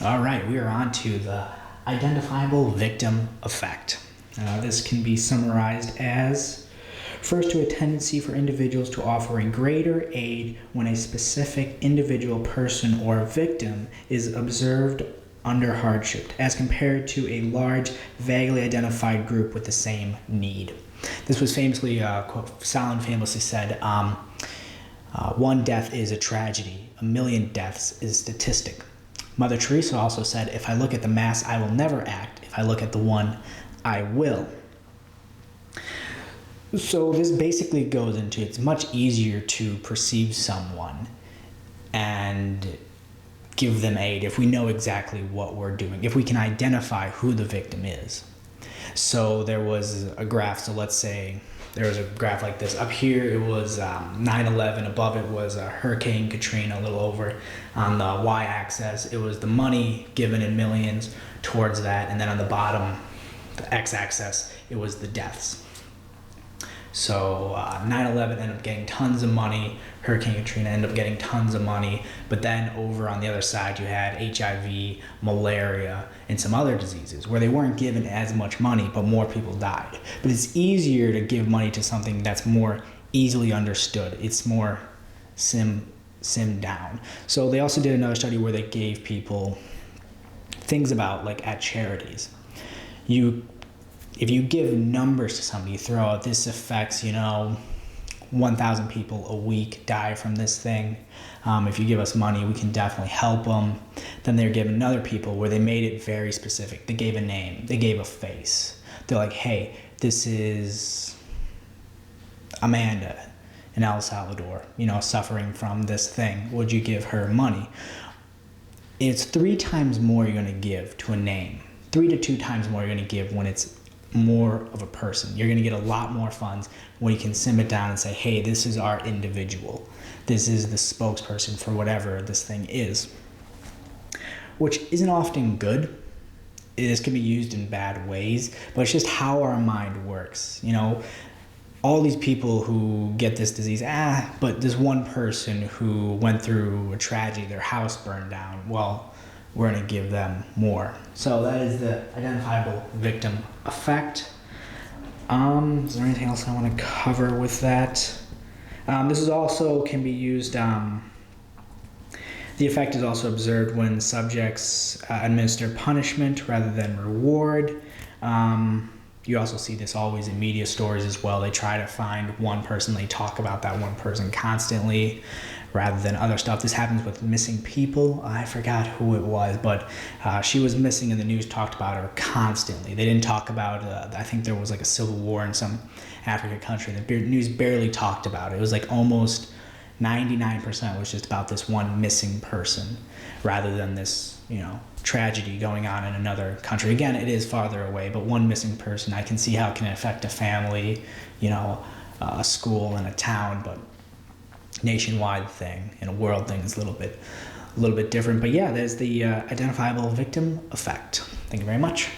All right, we are on to the identifiable victim effect. This can be summarized as refers to a tendency for individuals to offer a greater aid when a specific individual person or victim is observed under hardship as compared to a large, vaguely identified group with the same need. This was famously, Stalin famously said, one death is a tragedy, a million deaths is a statistic. Mother Teresa also said, if I look at the mass, I will never act. If I look at the one, I will. So this basically goes into it's much easier to perceive someone and give them aid if we know exactly what we're doing, if we can identify who the victim is. So there was a graph, so let's say there was a graph like this. Up here it was 9/11, above it was Hurricane Katrina, a little over. On the y-axis it was the money given in millions towards that, and then on the bottom, the x-axis, it was the deaths. So 9/11 ended up getting tons of money, Hurricane Katrina ended up getting tons of money, but then over on the other side you had HIV, malaria, and some other diseases where they weren't given as much money, but more people died. But it's easier to give money to something that's more easily understood. It's more simmed down. So they also did another study where they gave people things about, like at charities. If you give numbers to somebody, you throw out this affects, 1,000 people a week die from this thing. If you give us money, we can definitely help them. Then they're given other people where they made it very specific. They gave a name, they gave a face. They're like, hey, this is Amanda in El Salvador, suffering from this thing. Would you give her money? It's 3 times more you're gonna give to a name. 3 to 2 times more you're gonna give when it's more of a person. You're going to get a lot more funds when you can sim it down and say, hey, this is our individual. This is the spokesperson for whatever this thing is. Which isn't often good. This can be used in bad ways, but it's just how our mind works. All these people who get this disease, but this one person who went through a tragedy, their house burned down, well, we're going to give them more. So that is the identifiable victim effect. Is there anything else I want to cover with that? This is also can be used, the effect is also observed when subjects administer punishment rather than reward. You also see this always in media stories as well. They try to find one person, they talk about that one person constantly rather than other stuff. This happens with missing people. I forgot who it was, but she was missing and the news talked about her constantly. They didn't talk about, I think there was like a civil war in some African country. The news barely talked about it. It was like almost 99% was just about this one missing person rather than this, tragedy going on in another country. Again, it is farther away, but one missing person, I can see how it can affect a family, a school and a town, but nationwide thing and a world thing is a little bit different. But yeah, there's the identifiable victim effect. Thank you very much.